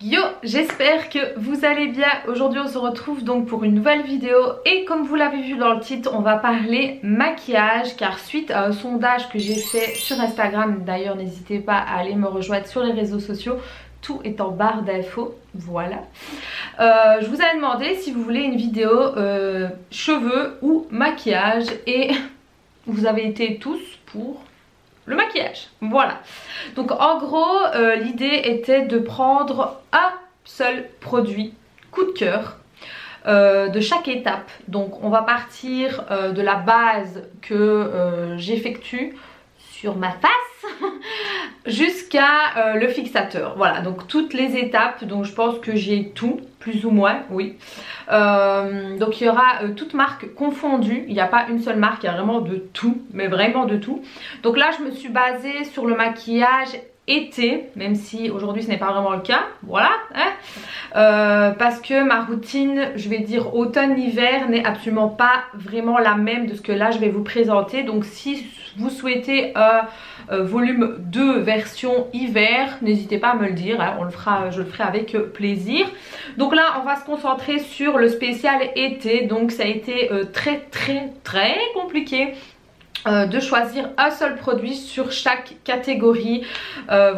Yo, j'espère que vous allez bien. Aujourd'hui on se retrouve donc pour une nouvelle vidéo et comme vous l'avez vu dans le titre, on va parler maquillage car suite à un sondage que j'ai fait sur Instagram, d'ailleurs n'hésitez pas à aller me rejoindre sur les réseaux sociaux, tout est en barre d'infos, voilà. Je vous avais demandé si vous voulez une vidéo cheveux ou maquillage et vous avez été tous pour le maquillage, voilà. Donc en gros l'idée était de prendre un seul produit coup de cœur de chaque étape. Donc on va partir de la base que j'effectue sur ma face jusqu'à le fixateur, voilà, donc toutes les étapes. Donc je pense que j'ai tout plus ou moins, oui. Donc il y aura toutes marques confondues, il n'y a pas une seule marque, il y a vraiment de tout, mais vraiment de tout. Donc là je me suis basée sur le maquillage été, même si aujourd'hui ce n'est pas vraiment le cas, voilà, hein. Parce que ma routine, je vais dire automne-hiver, n'est absolument pas vraiment la même de ce que là je vais vous présenter. Donc si vous souhaitez volume 2 version hiver, n'hésitez pas à me le dire, hein, je le ferai avec plaisir. Donc là on va se concentrer sur le spécial été. Donc ça a été très compliqué de choisir un seul produit sur chaque catégorie.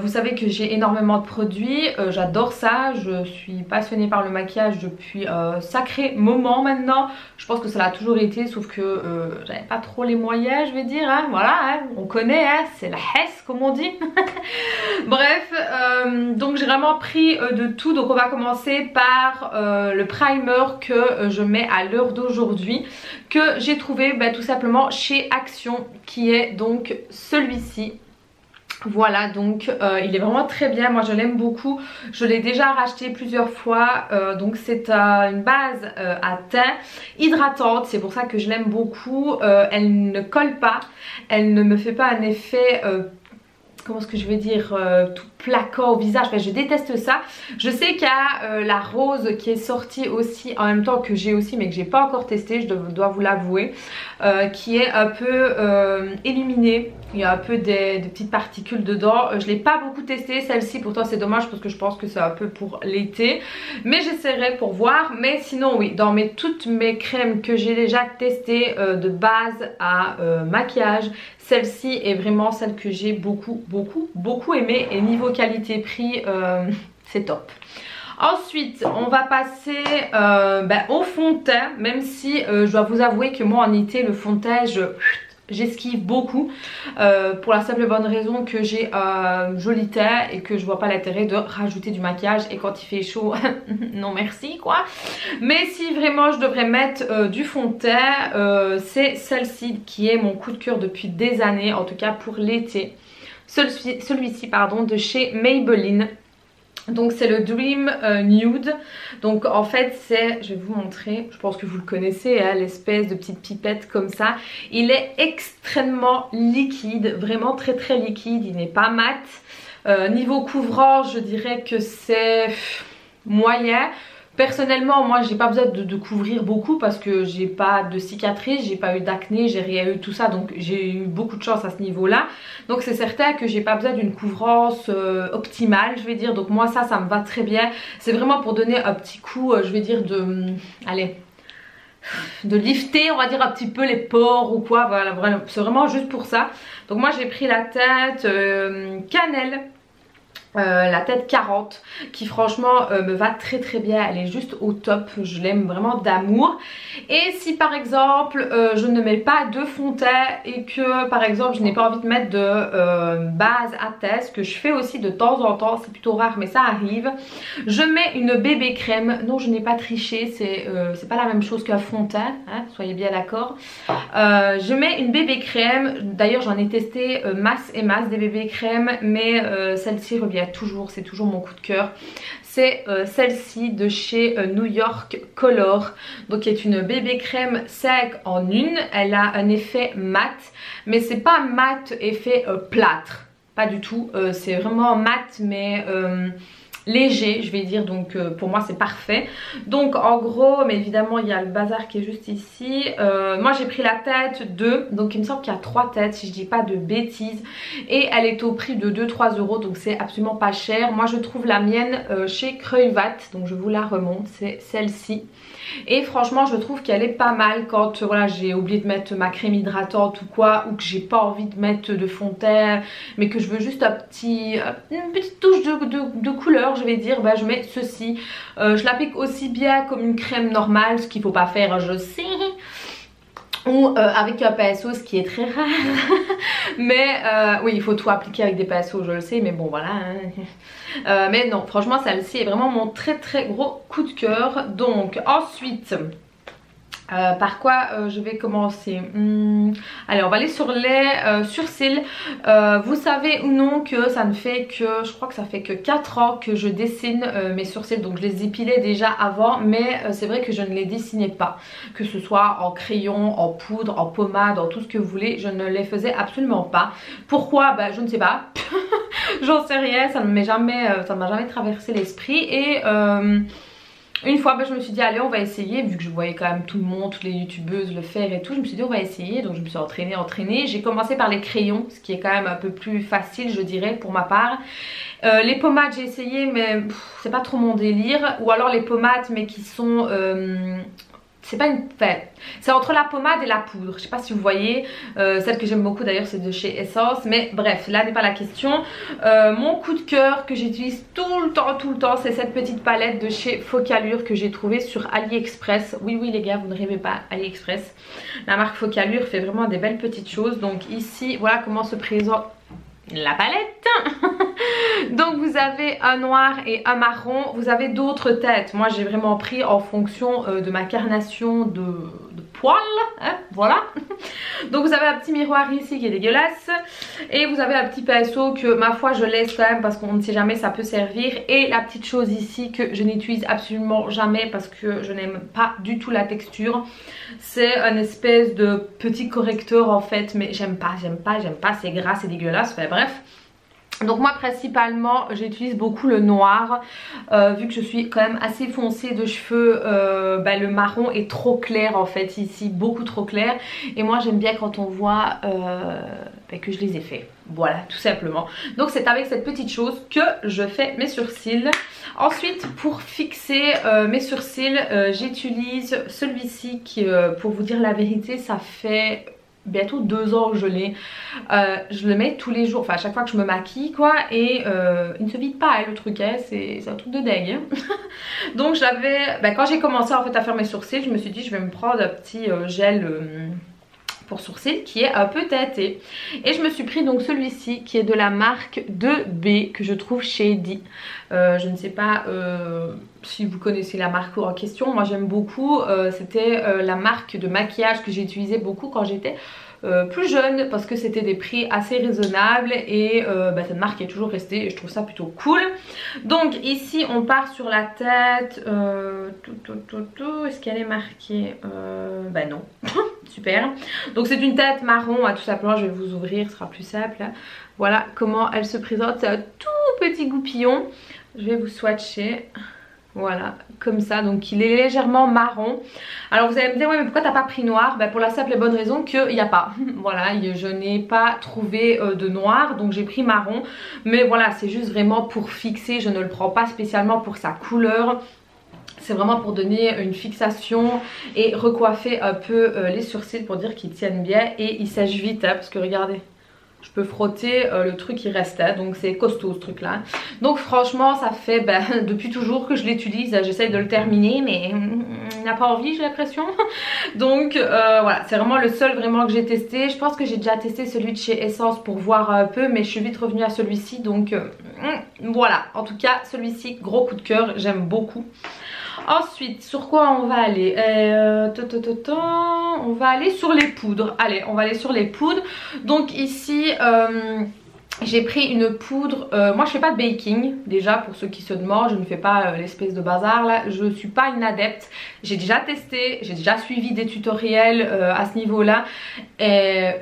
Vous savez que j'ai énormément de produits, j'adore ça, je suis passionnée par le maquillage depuis un sacré moment maintenant. Je pense que ça l'a toujours été, sauf que j'avais pas trop les moyens, je vais dire, hein, voilà, hein, on connaît, hein, c'est la hesse comme on dit. Bref, donc j'ai vraiment pris de tout. Donc on va commencer par le primer que je mets à l'heure d'aujourd'hui, que j'ai trouvé tout simplement chez Action, qui est donc celui-ci. Voilà, donc il est vraiment très bien, moi je l'aime beaucoup, je l'ai déjà racheté plusieurs fois. Donc c'est une base à teint hydratante, c'est pour ça que je l'aime beaucoup. Elle ne colle pas, elle ne me fait pas un effet comment est-ce que je vais dire, tout plaquant au visage, enfin, je déteste ça. Je sais qu'il y a la rose qui est sortie aussi en même temps que j'ai aussi, mais que j'ai pas encore testé, je dois vous l'avouer, qui est un peu illuminée. Il y a un peu des petites particules dedans. Je l'ai pas beaucoup testé celle-ci, pourtant c'est dommage parce que je pense que c'est un peu pour l'été, mais j'essaierai pour voir. Mais sinon oui, dans toutes mes crèmes que j'ai déjà testées de base à maquillage, celle-ci est vraiment celle que j'ai beaucoup aimée, et niveau qualité-prix c'est top. Ensuite on va passer au fond de teint, même si je dois vous avouer que moi en été le fond de teint j'esquive beaucoup, pour la simple et bonne raison que j'ai un joli teint et que je vois pas l'intérêt de rajouter du maquillage, et quand il fait chaud non merci quoi. Mais si vraiment je devrais mettre du fond de teint, c'est celle-ci qui est mon coup de cœur depuis des années, en tout cas pour l'été. Celui-ci pardon, de chez Maybelline. Donc c'est le Dream Nude. Donc en fait c'est, je vais vous montrer, je pense que vous le connaissez, hein, l'espèce de petite pipette comme ça. Il est extrêmement liquide, vraiment très liquide, il n'est pas mat. Niveau couvrage je dirais que c'est moyen. Personnellement moi j'ai pas besoin de couvrir beaucoup parce que j'ai pas de cicatrices, j'ai pas eu d'acné, j'ai rien eu tout ça, donc j'ai eu beaucoup de chance à ce niveau là. Donc c'est certain que j'ai pas besoin d'une couvrance optimale, je vais dire. Donc moi ça me va très bien. C'est vraiment pour donner un petit coup, je vais dire allez, de lifter on va dire un petit peu les pores ou quoi, voilà, c'est vraiment juste pour ça. Donc moi j'ai pris la teinte cannelle, la tête 40, qui franchement me va très bien, elle est juste au top, je l'aime vraiment d'amour. Et si par exemple je ne mets pas de fond de teint et que par exemple je n'ai pas envie de mettre de base à teint, ce que je fais aussi de temps en temps, c'est plutôt rare mais ça arrive, je mets une bébé crème. Non, je n'ai pas triché, c'est pas la même chose qu'un fond de teint, hein, soyez bien d'accord. Je mets une bébé crème, d'ailleurs j'en ai testé masse et masse des bébés crèmes, mais celle-ci revient toujours, c'est toujours mon coup de cœur. C'est celle-ci de chez New York Color, donc qui est une bébé crème 5 en 1. Elle a un effet mat, mais c'est pas mat effet plâtre, pas du tout. C'est vraiment mat, mais léger, je vais dire, donc pour moi c'est parfait. Donc en gros, mais évidemment il y a le bazar qui est juste ici. Moi j'ai pris la tête 2, donc il me semble qu'il y a 3 têtes si je dis pas de bêtises, et elle est au prix de 2-3 euros, donc c'est absolument pas cher. Moi je trouve la mienne chez Kruivat, donc je vous la remonte, c'est celle-ci. Et franchement je trouve qu'elle est pas mal quand voilà, j'ai oublié de mettre ma crème hydratante ou quoi, ou que j'ai pas envie de mettre de fond de teint mais que je veux juste une petite touche de couleur, je vais dire, bah, je mets ceci. Je l'applique aussi bien comme une crème normale, ce qu'il faut pas faire je sais, ou avec un pinceau, ce qui est très rare. Mais oui, il faut tout appliquer avec des pinceaux, je le sais, mais bon voilà hein. Mais non, franchement celle-ci est vraiment mon très très gros coup de cœur. Donc ensuite par quoi je vais commencer? Allez, on va aller sur les surcils. Vous savez ou non que ça ne fait que, je crois que ça fait que 4 ans que je dessine mes sourcils. Donc je les épilais déjà avant, mais c'est vrai que je ne les dessinais pas. Que ce soit en crayon, en poudre, en pommade, en tout ce que vous voulez, je ne les faisais absolument pas. Pourquoi? Bah je ne sais pas. J'en sais rien, ça ne m'a jamais traversé l'esprit. Et une fois je me suis dit allez on va essayer, vu que je voyais quand même tout le monde, toutes les youtubeuses le faire et tout, je me suis dit on va essayer. Donc je me suis entraînée. J'ai commencé par les crayons, ce qui est quand même un peu plus facile je dirais pour ma part. Les pommades j'ai essayé mais c'est pas trop mon délire. Ou alors les pommades mais qui sont... c'est pas une... Enfin, c'est entre la pommade et la poudre. Je sais pas si vous voyez. Celle que j'aime beaucoup d'ailleurs c'est de chez Essence. Mais bref, là n'est pas la question. Mon coup de cœur que j'utilise tout le temps, c'est cette petite palette de chez Focalure que j'ai trouvée sur AliExpress. Oui les gars, vous ne rêvez pas, AliExpress. La marque Focalure fait vraiment des belles petites choses. Donc ici, voilà comment se présente la palette. Donc vous avez un noir et un marron. Vous avez d'autres têtes. Moi j'ai vraiment pris en fonction de ma carnation de poils hein, voilà. Donc vous avez un petit miroir ici qui est dégueulasse. Et vous avez un petit pinceau que ma foi je laisse quand même parce qu'on ne sait jamais, ça peut servir. Et la petite chose ici que je n'utilise absolument jamais parce que je n'aime pas du tout la texture. C'est un espèce de petit correcteur en fait. Mais j'aime pas, c'est gras, c'est dégueulasse, enfin bref. Donc moi principalement j'utilise beaucoup le noir vu que je suis quand même assez foncée de cheveux. Le marron est trop clair en fait ici, beaucoup trop clair. Et moi j'aime bien quand on voit que je les ai fait. Voilà tout simplement. Donc c'est avec cette petite chose que je fais mes sourcils. Ensuite pour fixer mes sourcils j'utilise celui-ci qui pour vous dire la vérité ça fait... bientôt 2 ans que je l'ai. Je le mets tous les jours, enfin à chaque fois que je me maquille quoi. Et il ne se vide pas hein, le truc hein, c'est un truc de dingue hein. Donc j'avais, quand j'ai commencé en fait à faire mes sourcils, je me suis dit je vais me prendre un petit gel pour sourcils qui est un peu teinté. Et je me suis pris donc celui-ci qui est de la marque 2B que je trouve shady. Je ne sais pas si vous connaissez la marque en question, moi j'aime beaucoup. C'était la marque de maquillage que j'ai utilisé beaucoup quand j'étais plus jeune parce que c'était des prix assez raisonnables et cette marque est toujours restée et je trouve ça plutôt cool. Donc ici on part sur la tête. Est-ce qu'elle est marquée? Non. Super. Donc c'est une tête marron tout simplement. Je vais vous ouvrir, ce sera plus simple. Voilà comment elle se présente. C'est un tout petit goupillon. Je vais vous swatcher. Voilà, comme ça, donc il est légèrement marron. Alors vous allez me dire, ouais mais pourquoi t'as pas pris noir? Pour la simple et bonne raison qu'il n'y a pas. Voilà, je n'ai pas trouvé de noir, donc j'ai pris marron. Mais voilà, c'est juste vraiment pour fixer, je ne le prends pas spécialement pour sa couleur. C'est vraiment pour donner une fixation et recoiffer un peu les sourcils pour dire qu'ils tiennent bien. Et il sèche vite, hein, parce que regardez. Je peux frotter, le truc il reste, hein, donc c'est costaud ce truc là. Donc franchement ça fait depuis toujours que je l'utilise, j'essaye de le terminer mais il n'a pas envie j'ai l'impression. Donc voilà, c'est vraiment le seul vraiment que j'ai testé. Je pense que j'ai déjà testé celui de chez Essence pour voir un peu mais je suis vite revenue à celui-ci. Donc voilà, en tout cas celui-ci gros coup de cœur, j'aime beaucoup. Ensuite, sur quoi on va aller? On va aller sur les poudres. Allez, on va aller sur les poudres. Donc ici, j'ai pris une poudre. Moi, je fais pas de baking. Déjà, pour ceux qui se demandent, je ne fais pas l'espèce de bazar là. Je suis pas une adepte. J'ai déjà testé, j'ai déjà suivi des tutoriels à ce niveau-là. Et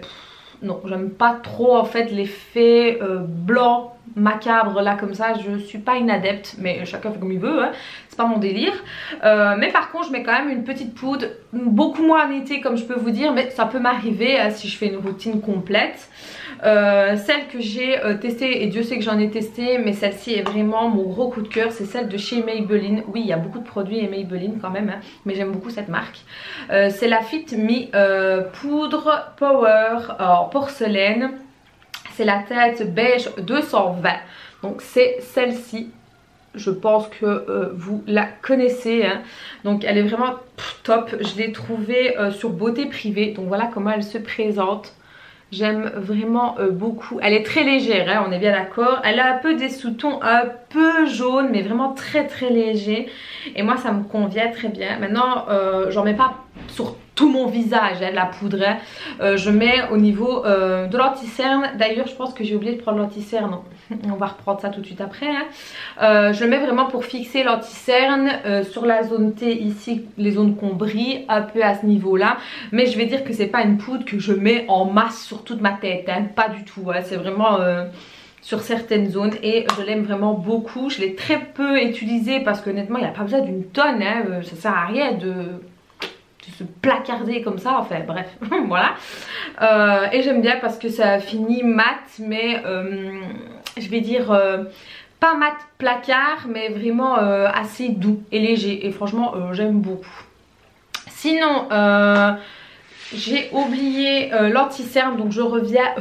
non, j'aime pas trop en fait l'effet blanc macabre là comme ça, je suis pas une adepte, mais chacun fait comme il veut, hein. C'est pas mon délire. Mais par contre je mets quand même une petite poudre, beaucoup moins en été comme je peux vous dire, mais ça peut m'arriver si je fais une routine complète. Celle que j'ai testée, et Dieu sait que j'en ai testé, mais celle-ci est vraiment mon gros coup de cœur, c'est celle de chez Maybelline. Oui, il y a beaucoup de produits et Maybelline quand même, hein, mais j'aime beaucoup cette marque. C'est la Fit Me Poudre Power en porcelaine. C'est la tête beige 220, donc c'est celle-ci. Je pense que vous la connaissez, hein. Donc elle est vraiment top. Je l'ai trouvée sur Beauté Privée, donc voilà comment elle se présente. J'aime vraiment beaucoup. Elle est très légère, hein, on est bien d'accord. Elle a un peu des sous-tons un peu jaunes, mais vraiment très très léger. Et moi ça me convient très bien. Maintenant j'en mets pas sur tout mon visage, hein, de la poudre, hein. Je mets au niveau de l'anti-cerne. D'ailleurs je pense que j'ai oublié de prendre l'anti-cerne. On va reprendre ça tout de suite après, hein. Je le mets vraiment pour fixer l'anti-cerne sur la zone T ici, les zones qu'on brille un peu à ce niveau là. Mais je vais dire que c'est pas une poudre que je mets en masse sur toute ma tête, hein. Pas du tout, hein. C'est vraiment sur certaines zones et je l'aime vraiment beaucoup. Je l'ai très peu utilisé parce qu'honnêtement il n'y a pas besoin d'une tonne, hein. Ça sert à rien de se placarder comme ça, enfin bref. Voilà. Et j'aime bien parce que ça finit mat, mais je vais dire pas mat placard, mais vraiment assez doux et léger, et franchement j'aime beaucoup. Sinon j'ai oublié l'anti-cerne, donc je reviens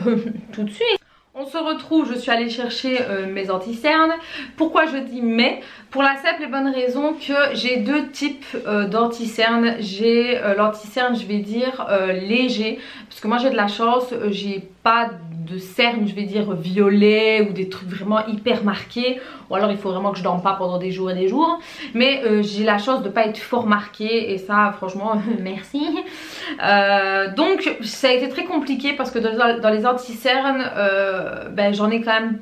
tout de suite. On se retrouve, je suis allée chercher mes anti-cernes. Pourquoi je dis mais? Pour la simple et bonne raison que j'ai deux types d'anti-cernes. J'ai l'anti-cerne, je vais dire léger, parce que moi j'ai de la chance, j'ai pas de cernes, je vais dire violet ou des trucs vraiment hyper marqués, ou alors il faut vraiment que je dorme pas pendant des jours et des jours, mais j'ai la chance de pas être fort marquée, et ça franchement merci. Donc ça a été très compliqué parce que dans les anti-cernes ben, j'en ai quand même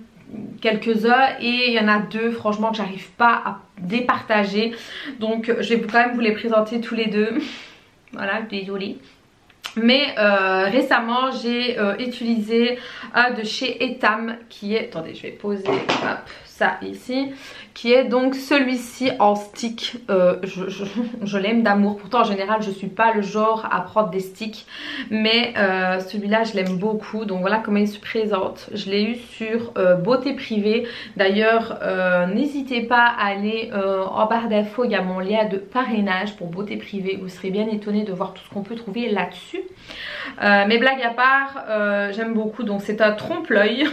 quelques-uns, et il y en a deux franchement que j'arrive pas à départager, donc je vais quand même vous les présenter tous les deux. Voilà, désolée. Mais récemment j'ai utilisé un de chez Etam qui est, attendez je vais poser hop, ça ici, qui est donc celui-ci en stick. Je l'aime d'amour, pourtant en général je suis pas le genre à prendre des sticks, mais celui-là je l'aime beaucoup. Donc voilà comment il se présente. Je l'ai eu sur Beauté Privée. D'ailleurs n'hésitez pas à aller en barre d'infos, il y a mon lien de parrainage pour Beauté Privée, vous serez bien étonnés de voir tout ce qu'on peut trouver là-dessus. Mais blague à part, j'aime beaucoup. Donc c'est un trompe-l'œil,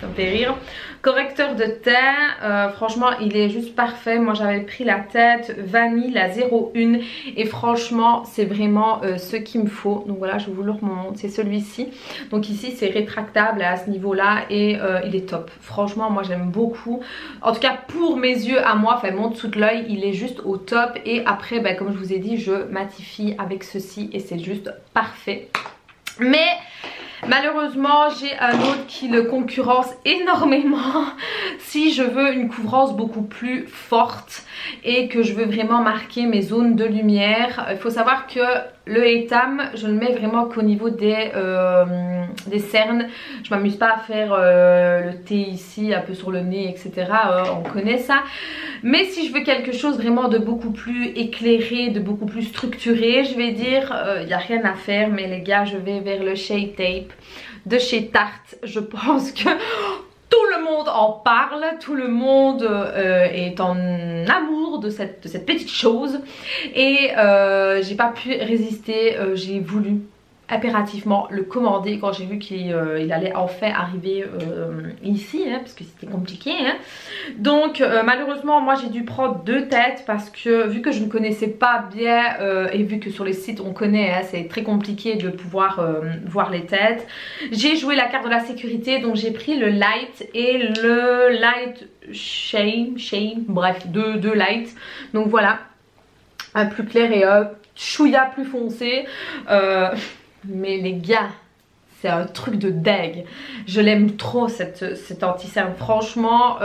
ça me fait rire. Correcteur de teint, franchement il est juste parfait. Moi j'avais pris la teinte vanille, la 01, et franchement c'est vraiment ce qu'il me faut. Donc voilà, je vous le remonte, c'est celui-ci. Donc ici c'est rétractable à ce niveau là, et il est top. Franchement moi j'aime beaucoup. En tout cas pour mes yeux à moi, enfin mon dessous de l'œil il est juste au top. Et après ben, comme je vous ai dit, je matifie avec ceci et c'est juste parfait. Mais malheureusement j'ai un autre qui le concurrence énormément si je veux une couvrance beaucoup plus forte et que je veux vraiment marquer mes zones de lumière. Il faut savoir que le Etam je le mets vraiment qu'au niveau des cernes. Je m'amuse pas à faire le T ici un peu sur le nez etc, on connaît ça. Mais si je veux quelque chose vraiment de beaucoup plus éclairé, de beaucoup plus structuré, je vais dire il n'y a rien à faire. Mais les gars, je vais vers le Shade Tape de chez Tarte. Je pense que tout le monde en parle, tout le monde est en amour de cette petite chose. Et j'ai pas pu résister, j'ai voulu impérativement le commander quand j'ai vu qu'il allait enfin arriver ici, hein, parce que c'était compliqué, hein. Donc malheureusement moi j'ai dû prendre deux têtes parce que vu que je ne connaissais pas bien et vu que sur les sites on connaît, hein, c'est très compliqué de pouvoir voir les têtes, j'ai joué la carte de la sécurité. Donc j'ai pris le light et le light shame, bref deux lights. Donc voilà, un plus clair et un chouïa plus foncé. Mais les gars, c'est un truc de dingue. Je l'aime trop cet anti-cerne. Franchement,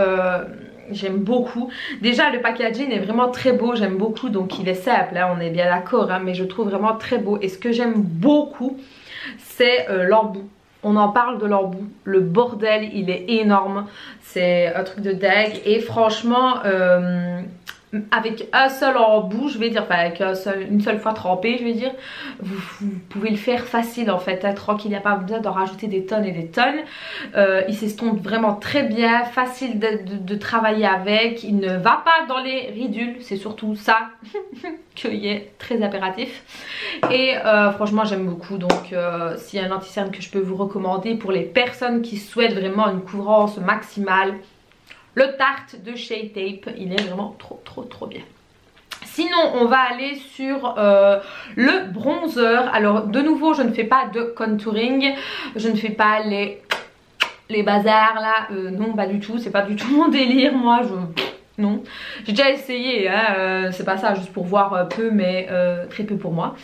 j'aime beaucoup. Déjà le packaging est vraiment très beau, j'aime beaucoup. Donc il est simple, hein, on est bien d'accord, hein, mais je trouve vraiment très beau. Et ce que j'aime beaucoup, c'est l'embout. on en parle de l'embout. Le bordel, il est énorme. C'est un truc de dingue. Et franchement, avec un seul embout, je vais dire, enfin avec une seule fois trempé, je vais dire, vous pouvez le faire facile en fait, hein, tranquille, il n'y a pas besoin d'en rajouter des tonnes et des tonnes. Il s'estompe vraiment très bien, facile de travailler avec, il ne va pas dans les ridules, c'est surtout ça qui est très impératif. Et franchement j'aime beaucoup, donc s'il y a un anti-cerne que je peux vous recommander pour les personnes qui souhaitent vraiment une couvrance maximale, le Tarte de Shea Tape, il est vraiment trop bien. Sinon on va aller sur le bronzer. Alors de nouveau je ne fais pas de contouring, je ne fais pas les bazars là, non pas du tout, c'est pas du tout mon délire moi, non. J'ai déjà essayé, hein, c'est pas ça, juste pour voir un peu mais très peu pour moi.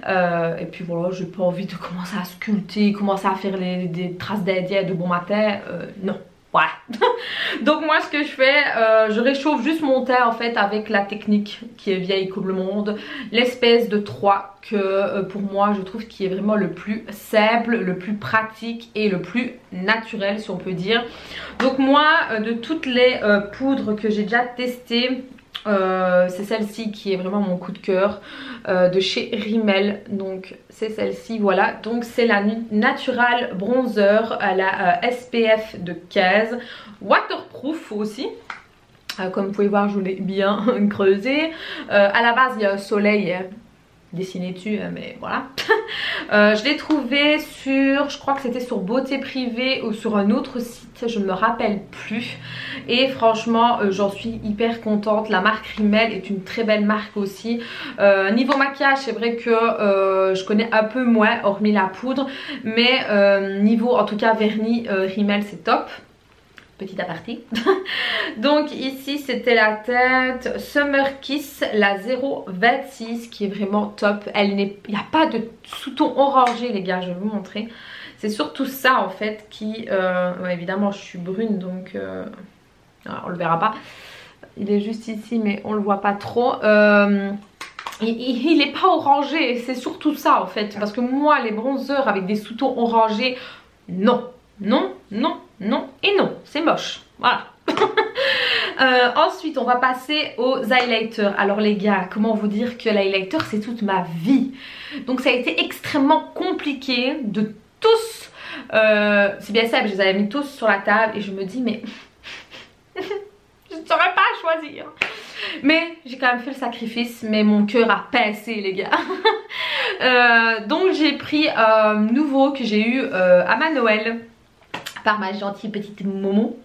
Et puis voilà, j'ai pas envie de commencer à sculpter, commencer à faire des traces d'Indien de bon matin, non. Voilà. Donc moi ce que je fais, je réchauffe juste mon teint en fait avec la technique qui est vieille comme le monde, l'espèce de 3 que pour moi je trouve qui est vraiment le plus simple, le plus pratique et le plus naturel si on peut dire. Donc moi de toutes les poudres que j'ai déjà testées, c'est celle-ci qui est vraiment mon coup de cœur, de chez Rimmel. Donc c'est celle-ci, voilà. Donc c'est la Natural Bronzer à la SPF de 15, waterproof aussi. Comme vous pouvez voir, je l'ai bien creusé. À la base il y a un soleil dessiné dessus, mais voilà. Je l'ai trouvé sur, je crois que c'était sur Beauté Privée ou sur un autre site, je ne me rappelle plus. Et franchement j'en suis hyper contente. La marque Rimmel est une très belle marque aussi. Niveau maquillage c'est vrai que je connais un peu moins hormis la poudre, mais niveau en tout cas vernis, Rimmel c'est top. Petit aparté. Donc ici c'était la teinte Summer Kiss, la 026 qui est vraiment top. Il n'y a pas de sous-ton orangé les gars, je vais vous montrer. C'est surtout ça en fait qui... ouais, évidemment je suis brune donc on le verra pas. Il est juste ici mais on le voit pas trop. Il est pas orangé, c'est surtout ça en fait. Parce que moi les bronzers avec des sous-tons orangés, non. Non, non, non et non, c'est moche, voilà. Ensuite on va passer aux highlighters. Alors les gars, comment vous dire que l'highlighter c'est toute ma vie. Donc ça a été extrêmement compliqué de tous, c'est bien ça, je les avais mis tous sur la table et je me dis mais je ne saurais pas choisir. Mais j'ai quand même fait le sacrifice, mais mon cœur a pincé les gars. Donc j'ai pris un nouveau que j'ai eu à ma Noël par ma gentille petite Momo,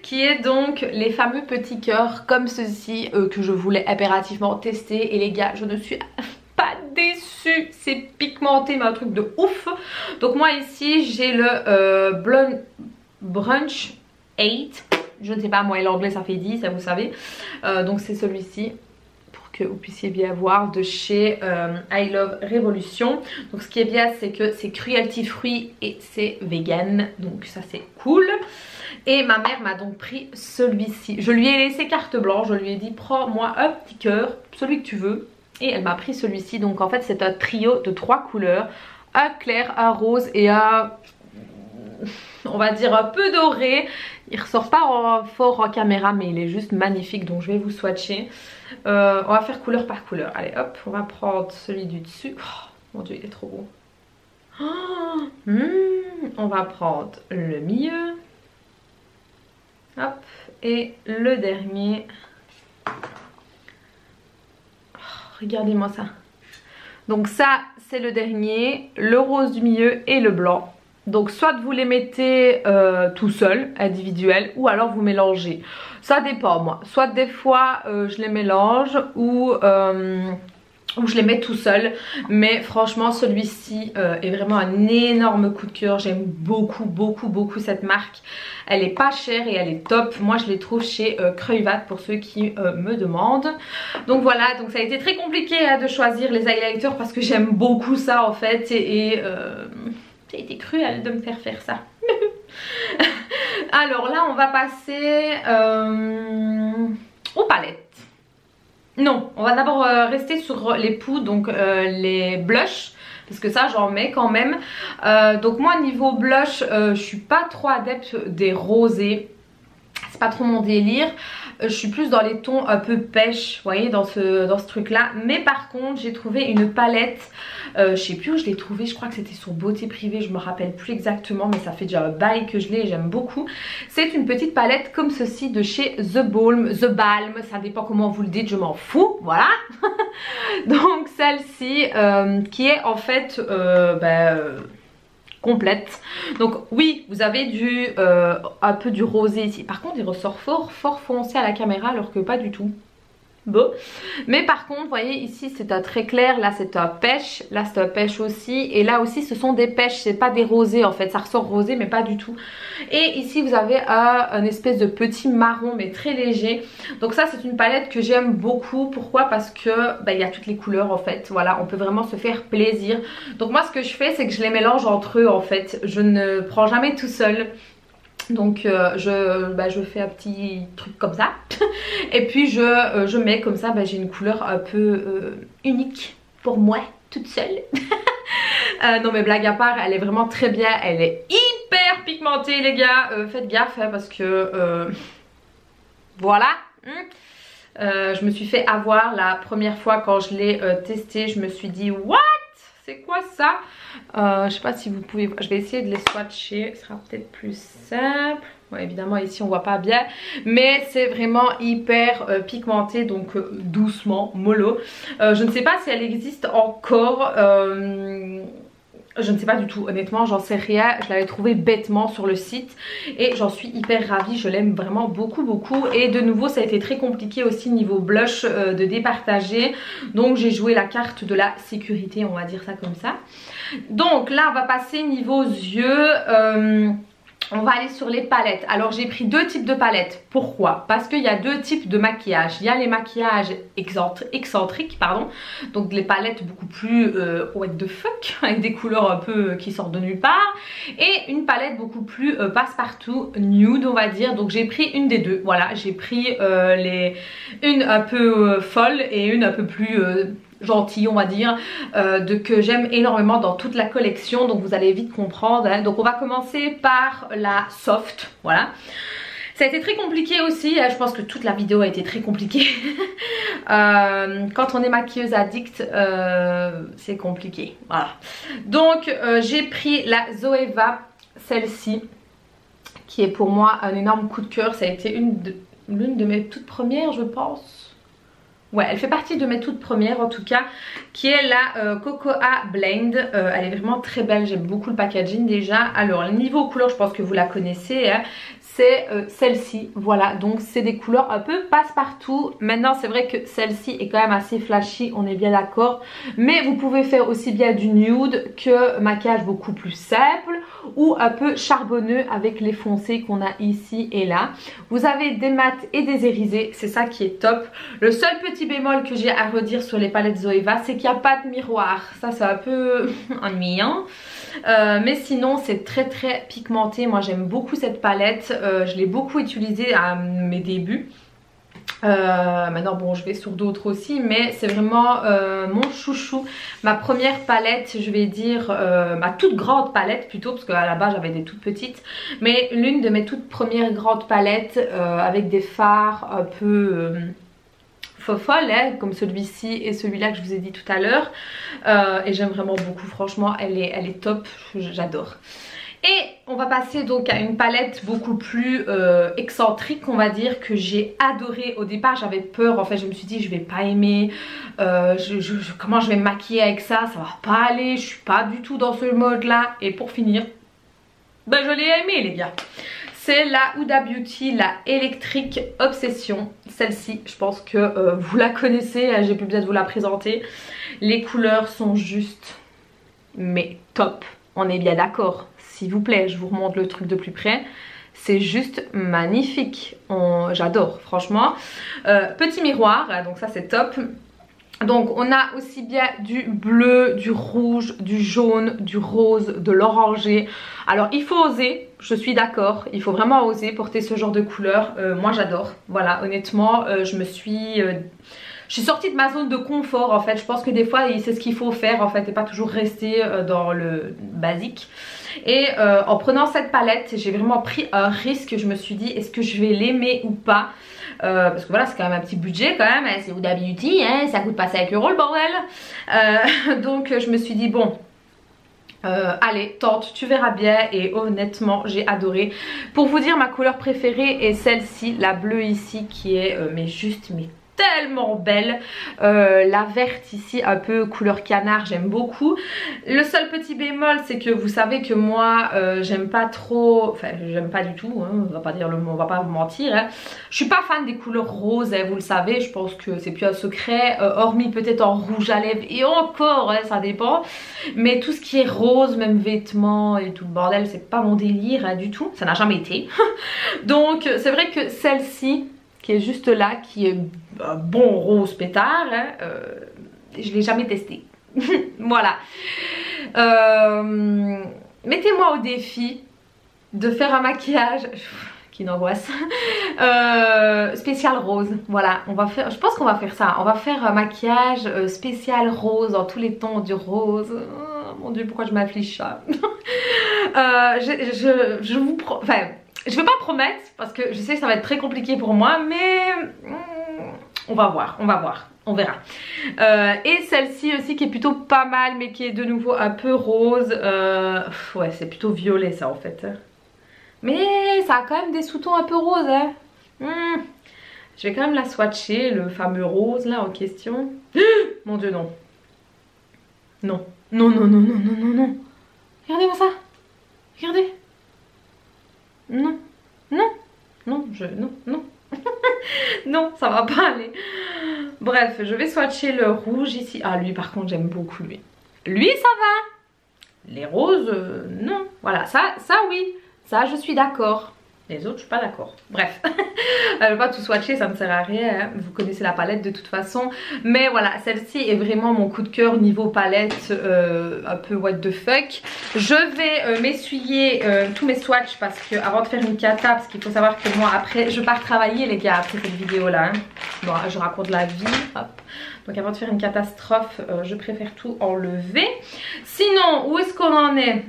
qui est donc les fameux petits cœurs comme ceci que je voulais impérativement tester. Et les gars, je ne suis pas déçue, c'est pigmenté mais un truc de ouf. Donc moi ici j'ai le Brunch 8, je ne sais pas moi l'anglais ça fait 10, ça vous savez. Donc c'est celui-ci que vous puissiez bien voir de chez I Love Revolution. Donc ce qui est bien c'est que c'est cruelty free et c'est vegan, donc ça c'est cool. Et ma mère m'a donc pris celui-ci. Je lui ai laissé carte blanche, je lui ai dit prends-moi un petit cœur, celui que tu veux. Et elle m'a pris celui-ci. Donc en fait c'est un trio de 3 couleurs, un clair, un rose et un, on va dire un peu doré. Il ressort pas fort en caméra mais il est juste magnifique, donc je vais vous swatcher. On va faire couleur par couleur. Allez hop, on va prendre celui du dessus. Oh, mon dieu il est trop beau. Oh, on va prendre le milieu. Hop, et le dernier. Oh, regardez-moi ça. Donc ça c'est le dernier, le rose du milieu et le blanc. Donc soit vous les mettez tout seul, individuel, ou alors vous mélangez. Ça dépend moi. Soit des fois je les mélange ou je les mets tout seul. Mais franchement celui-ci est vraiment un énorme coup de cœur. J'aime beaucoup cette marque. Elle est pas chère et elle est top. Moi je les trouve chez Kruivat pour ceux qui me demandent. Donc voilà, donc ça a été très compliqué hein, de choisir les highlighters parce que j'aime beaucoup ça en fait. Et ça a été cruel de me faire ça. Alors là on va passer aux palettes. Non, on va d'abord rester sur les poudres, donc les blushs. parce que ça j'en mets quand même. Donc moi niveau blush, je suis pas trop adepte des rosés, c'est pas trop mon délire. Je suis plus dans les tons un peu pêche, vous voyez, dans ce truc là. Mais par contre j'ai trouvé une palette, je sais plus où je l'ai trouvée, je crois que c'était sur Beauté Privée, je me rappelle plus exactement, mais ça fait déjà un bail que je l'ai et j'aime beaucoup. C'est une petite palette comme ceci de chez The Balm, ça dépend comment vous le dites, je m'en fous, voilà. Donc celle-ci qui est en fait complète. Donc oui, vous avez un peu du rosé ici. Par contre, il ressort fort foncé à la caméra alors que pas du tout. Bon, mais par contre, vous voyez ici c'est un très clair, là c'est un pêche, là c'est un pêche aussi, et là aussi ce sont des pêches, c'est pas des rosés en fait, ça ressort rosé mais pas du tout. Et ici vous avez un espèce de petit marron mais très léger. Donc ça c'est une palette que j'aime beaucoup. Pourquoi? Parce que il y a toutes les couleurs en fait, voilà, on peut vraiment se faire plaisir. Donc moi ce que je fais c'est que je les mélange entre eux en fait, je ne prends jamais tout seul. Donc je fais un petit truc comme ça et puis je mets comme ça, j'ai une couleur un peu unique pour moi toute seule. Non mais blague à part, elle est vraiment très bien, elle est hyper pigmentée les gars, faites gaffe hein, parce que voilà. Je me suis fait avoir la première fois quand je l'ai testé, je me suis dit what? C'est quoi ça? Je sais pas si vous pouvez, je vais essayer de les swatcher, ce sera peut-être plus simple. Ouais, évidemment ici on voit pas bien, mais c'est vraiment hyper pigmenté, donc doucement, mollo. Je ne sais pas si elle existe encore. Je ne sais pas du tout, honnêtement j'en sais rien, je l'avais trouvé bêtement sur le site et j'en suis hyper ravie, je l'aime vraiment beaucoup. Et de nouveau ça a été très compliqué aussi niveau blush de départager, donc j'ai joué la carte de la sécurité, on va dire ça comme ça. Donc là on va passer niveau yeux. On va aller sur les palettes. Alors j'ai pris deux types de palettes. Pourquoi? Parce qu'il y a deux types de maquillage. Il y a les maquillages excentriques, pardon. Donc les palettes beaucoup plus what the fuck, avec des couleurs un peu qui sortent de nulle part. Et une palette beaucoup plus passe-partout, nude on va dire. Donc j'ai pris une des deux. Voilà, j'ai pris une un peu folle et une un peu plus gentille on va dire, que j'aime énormément dans toute la collection, donc vous allez vite comprendre hein. Donc on va commencer par la soft, voilà. Ça a été très compliqué aussi, je pense que toute la vidéo a été très compliquée. Quand on est maquilleuse addict, c'est compliqué, voilà. Donc j'ai pris la Zoeva, celle-ci, qui est pour moi un énorme coup de cœur. Ça a été l'une de mes toutes premières je pense. Ouais, elle fait partie de mes toutes premières en tout cas, qui est la Cocoa Blend. Elle est vraiment très belle, j'aime beaucoup le packaging déjà. Alors, le niveau couleur, je pense que vous la connaissez, hein. C'est celle-ci, voilà, donc c'est des couleurs un peu passe-partout. Maintenant c'est vrai que celle-ci est quand même assez flashy, on est bien d'accord, mais vous pouvez faire aussi bien du nude que maquillage beaucoup plus simple ou un peu charbonneux avec les foncés qu'on a ici et là. Vous avez des mats et des irisés, c'est ça qui est top. Le seul petit bémol que j'ai à redire sur les palettes Zoeva, c'est qu'il n'y a pas de miroir, ça c'est un peu ennuyant. Mais sinon c'est très pigmenté, moi j'aime beaucoup cette palette, je l'ai beaucoup utilisée à mes débuts. Maintenant bon je vais sur d'autres aussi, mais c'est vraiment mon chouchou, ma première palette, je vais dire ma toute grande palette plutôt, parce qu'à la base j'avais des toutes petites, mais l'une de mes toutes premières grandes palettes avec des fards un peu folle hein, comme celui-ci et celui-là que je vous ai dit tout à l'heure, et j'aime vraiment beaucoup, franchement elle est top, j'adore. Et on va passer donc à une palette beaucoup plus excentrique on va dire, que j'ai adoré. Au départ j'avais peur, en fait je me suis dit je vais pas aimer, comment je vais me maquiller avec ça, ça va pas aller, je suis pas du tout dans ce mode là. Et pour finir, je l'ai aimé les gars. C'est la Huda Beauty, la Electric Obsession. Celle-ci, je pense que vous la connaissez, j'ai plus besoin de vous la présenter. Les couleurs sont juste, mais top, on est bien d'accord. S'il vous plaît, je vous remonte le truc de plus près. C'est juste magnifique, j'adore franchement. Petit miroir, donc ça c'est top. Donc on a aussi bien du bleu, du rouge, du jaune, du rose, de l'orangé. Alors il faut oser, je suis d'accord, il faut vraiment oser porter ce genre de couleur. Moi j'adore, voilà honnêtement je me suis je suis sortie de ma zone de confort en fait. Je pense que des fois c'est ce qu'il faut faire en fait et pas toujours rester dans le basique. Et en prenant cette palette, j'ai vraiment pris un risque. Je me suis dit, est-ce que je vais l'aimer ou pas? Parce que voilà, c'est quand même un petit budget quand même, hein, c'est Huda Beauty, hein, ça coûte pas 5 € le bordel. Donc je me suis dit bon, allez tente, tu verras bien. Et honnêtement j'ai adoré. Pour vous dire, ma couleur préférée est celle-ci, la bleue ici, qui est mais juste mais tellement belle. La verte ici un peu couleur canard, j'aime beaucoup. Le seul petit bémol, c'est que vous savez que moi j'aime pas trop, enfin j'aime pas du tout, hein, on va pas dire le mot, on va pas vous mentir, hein. Je suis pas fan des couleurs roses, hein, vous le savez, je pense que c'est plus un secret, hormis peut-être en rouge à lèvres et encore, hein, ça dépend. Mais tout ce qui est rose, même vêtements et tout le bordel, c'est pas mon délire, hein, du tout, ça n'a jamais été. Donc c'est vrai que celle-ci qui est juste là, qui est un bon rose pétard, hein, je l'ai jamais testé. Voilà. Mettez-moi au défi de faire un maquillage qui n'angoisse spécial rose. Voilà, on va faire, je pense qu'on va faire ça. On va faire un maquillage spécial rose dans tous les tons du rose. Oh, mon dieu, pourquoi je m'afflige ça? Je vous enfin, je vais pas promettre parce que je sais que ça va être très compliqué pour moi, mais on va voir, on verra. Et celle-ci aussi qui est plutôt pas mal, mais qui est de nouveau un peu rose. Ouais, c'est plutôt violet ça en fait. Mais ça a quand même des sous-tons un peu roses, hein. Je vais quand même la swatcher, le fameux rose là en question. Mon dieu, non. Non, non, non, non, non, non, non, non. Regardez-moi ça. Regardez. Non, non, non, non, non. Non, ça va pas aller. Bref, je vais swatcher le rouge ici. Ah, lui par contre j'aime beaucoup lui. Lui ça va. Les roses, non. Voilà, ça oui. Ça je suis d'accord. Les autres je suis pas d'accord. Bref, je vais pas tout swatcher, ça ne sert à rien, hein. Vous connaissez la palette de toute façon. Mais voilà, celle-ci est vraiment mon coup de cœur niveau palette, un peu what the fuck. Je vais m'essuyer tous mes swatchs parce que avant de faire une cata, parce qu'il faut savoir que moi après je pars travailler les gars après cette vidéo là, hein. Bon, je raconte la vie, hop. Donc avant de faire une catastrophe, je préfère tout enlever. Sinon, où est-ce qu'on en est?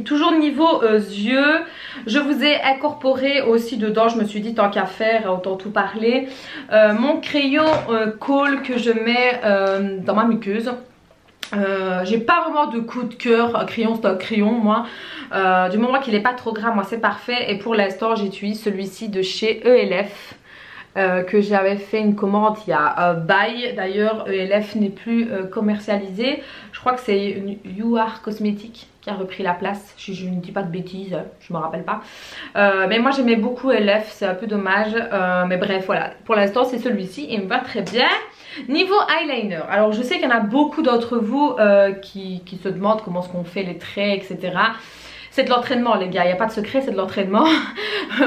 Toujours niveau yeux, je vous ai incorporé aussi dedans, je me suis dit tant qu'à faire, autant tout parler. Mon crayon Kohl que je mets dans ma muqueuse. J'ai pas vraiment de coup de cœur, un crayon c'est un crayon moi. Du moment qu'il est pas trop gras, moi c'est parfait. Et pour l'instant j'utilise celui-ci de chez ELF. Que j'avais fait une commande il y a un bail. D'ailleurs ELF n'est plus commercialisé. Je crois que c'est You Are Cosmétiques qui a repris la place. Je ne dis pas de bêtises, je me rappelle pas. Mais moi j'aimais beaucoup ELF, c'est un peu dommage. Mais bref voilà, pour l'instant c'est celui-ci et il me va très bien. Niveau eyeliner, alors je sais qu'il y en a beaucoup d'entre vous qui se demandent comment est-ce qu'on fait les traits, etc. C'est de l'entraînement les gars, il n'y a pas de secret, c'est de l'entraînement.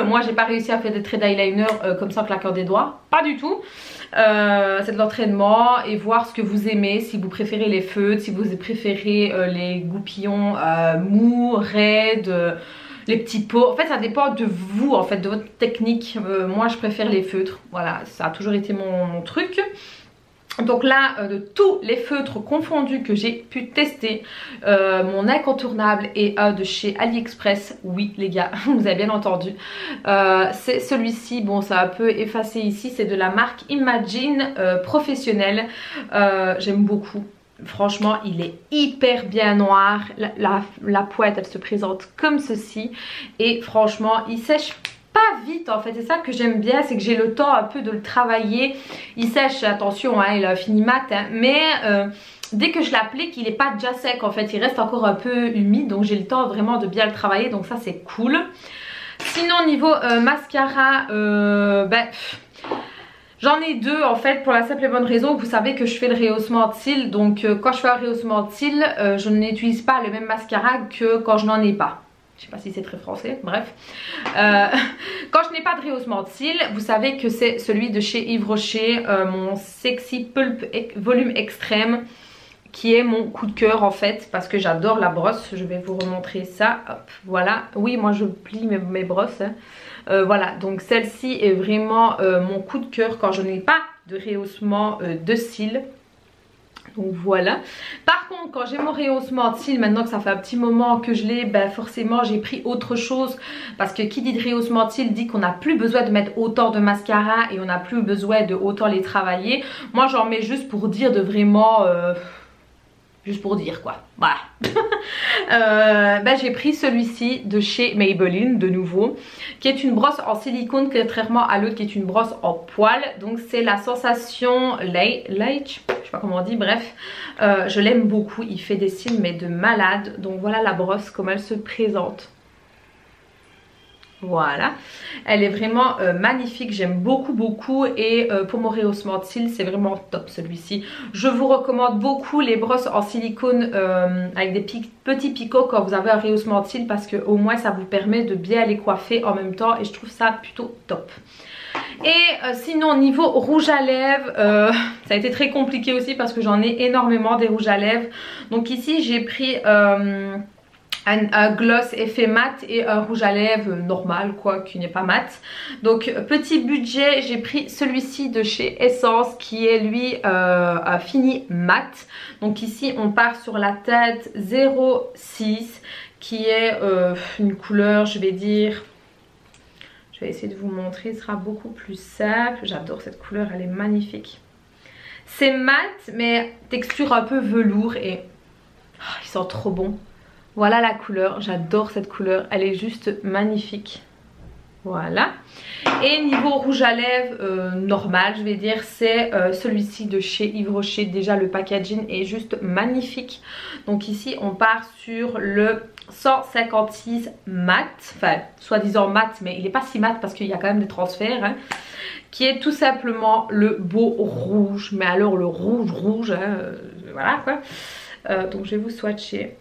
Moi j'ai pas réussi à faire des traits d'eyeliner comme ça en claquant des doigts, pas du tout. C'est de l'entraînement et voir ce que vous aimez, si vous préférez les feutres, si vous préférez les goupillons mous, raides, les petits pots. En fait ça dépend de vous, en fait de votre technique. Moi je préfère les feutres, voilà, ça a toujours été mon truc. Donc là, de tous les feutres confondus que j'ai pu tester, mon incontournable est un de chez AliExpress. Oui les gars, vous avez bien entendu. C'est celui-ci, bon ça a un peu effacé ici, c'est de la marque Imagine Professionnel. J'aime beaucoup. Franchement il est hyper bien noir, la pointe elle se présente comme ceci et franchement il sèche pas vite en fait, c'est ça que j'aime bien, c'est que j'ai le temps un peu de le travailler. Il sèche, attention hein, il a fini mat hein, mais dès que je l'applique il est pas déjà sec en fait, il reste encore un peu humide, donc j'ai le temps vraiment de bien le travailler, donc ça c'est cool. Sinon niveau mascara, j'en ai deux en fait pour la simple et bonne raison que vous savez que je fais le rehaussement de cils. Donc quand je fais un rehaussement de cils, je n'utilise pas le même mascara que quand je n'en ai pas. Je sais pas si c'est très français, bref. Quand je n'ai pas de rehaussement de cils, vous savez que c'est celui de chez Yves Rocher, mon Sexy Pulp Volume Extrême, qui est mon coup de cœur en fait, parce que j'adore la brosse. Je vais vous remontrer ça, hop, voilà. Oui, moi je plie mes brosses, hein. Voilà, donc celle-ci est vraiment mon coup de cœur quand je n'ai pas de rehaussement de cils. Donc voilà. Par contre, quand j'ai mon rehaussement de cils, maintenant que ça fait un petit moment que je l'ai, ben forcément j'ai pris autre chose. Parce que qui dit de rehaussement de cils dit qu'on n'a plus besoin de mettre autant de mascara et on n'a plus besoin de autant les travailler. Moi j'en mets juste pour dire de vraiment... juste pour dire quoi, voilà. Ben, j'ai pris celui-ci de chez Maybelline de nouveau, qui est une brosse en silicone contrairement à l'autre qui est une brosse en poil. Donc c'est la sensation Light, je sais pas comment on dit, bref. Je l'aime beaucoup, il fait des cils mais de malade. Donc voilà la brosse, comment elle se présente. Voilà, elle est vraiment magnifique, j'aime beaucoup et pour mon rehaussement de cils c'est vraiment top celui-ci. Je vous recommande beaucoup les brosses en silicone avec des petits picots quand vous avez un rehaussement de cils, parce que au moins ça vous permet de bien les coiffer en même temps et je trouve ça plutôt top. Et sinon niveau rouge à lèvres, ça a été très compliqué aussi parce que j'en ai énormément des rouges à lèvres. Donc ici j'ai pris... un gloss effet mat et un rouge à lèvres normal quoi, qui n'est pas mat. Donc petit budget, j'ai pris celui-ci de chez Essence qui est lui un fini mat. Donc ici on part sur la teinte 06 qui est une couleur, je vais dire, je vais essayer de vous montrer, ce sera beaucoup plus simple. J'adore cette couleur, elle est magnifique. C'est mat mais texture un peu velours et il sent trop bon. Voilà la couleur, j'adore cette couleur, elle est juste magnifique. Voilà. Et niveau rouge à lèvres normal, je vais dire, c'est celui-ci de chez Yves Rocher. Déjà le packaging est juste magnifique. Donc ici on part sur le 156 mat, enfin soi-disant mat, mais il n'est pas si mat parce qu'il y a quand même des transferts, hein, qui est tout simplement le beau rouge. Mais alors le rouge, hein, voilà quoi. Donc je vais vous swatcher.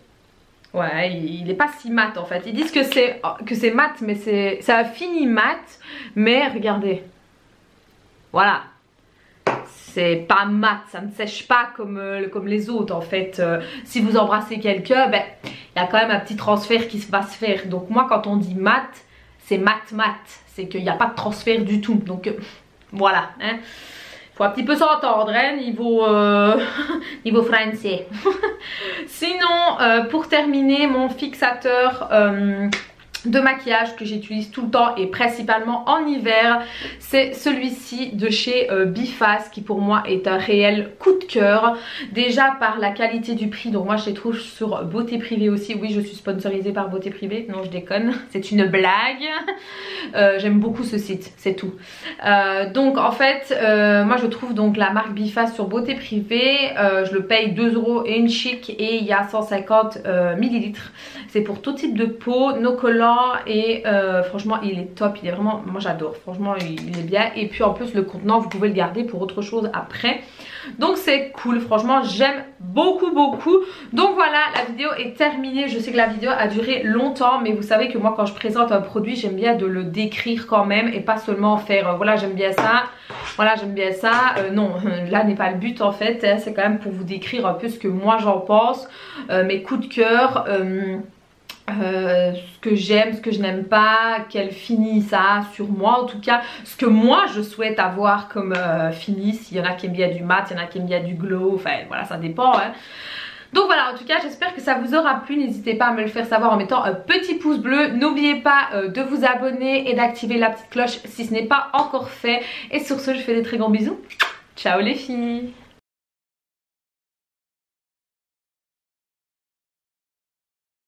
Ouais, il n'est pas si mat en fait. Ils disent que c'est mat, mais c'est un fini mat. Mais regardez, voilà, c'est pas mat, ça ne sèche pas comme les autres en fait. Si vous embrassez quelqu'un, ben il y a quand même un petit transfert qui va se faire. Donc moi quand on dit mat, c'est mat, c'est qu'il n'y a pas de transfert du tout. Donc voilà, hein. Faut un petit peu s'entendre, hein, niveau français. Sinon, pour terminer, mon fixateur de maquillage que j'utilise tout le temps et principalement en hiver, c'est celui-ci de chez Biface, qui pour moi est un réel coup de cœur. Déjà par la qualité du prix, donc moi je les trouve sur Beauté Privée aussi. Oui, je suis sponsorisée par Beauté Privée, non je déconne, c'est une blague. J'aime beaucoup ce site, c'est tout. Donc en fait, moi je trouve donc la marque Biface sur Beauté Privée, je le paye 2 € et une chic et il y a 150 ml. C'est pour tout type de peau, nos collants et franchement il est top, il est vraiment, moi j'adore, franchement il est bien. Et puis en plus le contenant vous pouvez le garder pour autre chose après. Donc c'est cool, franchement j'aime beaucoup. Donc voilà, la vidéo est terminée. Je sais que la vidéo a duré longtemps, mais vous savez que moi quand je présente un produit j'aime bien de le décrire quand même et pas seulement faire voilà j'aime bien ça, voilà j'aime bien ça. Non, là n'est pas le but en fait, hein, c'est quand même pour vous décrire un peu ce que moi j'en pense, mes coups de cœur, ce que j'aime, ce que je n'aime pas, quel fini ça a sur moi, en tout cas ce que moi je souhaite avoir comme fini. S'il y en a qui aiment bien du mat, il y en a qui aiment bien du glow, enfin voilà ça dépend, hein. Donc voilà, en tout cas j'espère que ça vous aura plu. N'hésitez pas à me le faire savoir en mettant un petit pouce bleu. N'oubliez pas de vous abonner et d'activer la petite cloche si ce n'est pas encore fait. Et sur ce je fais des très gros bisous. Ciao les filles.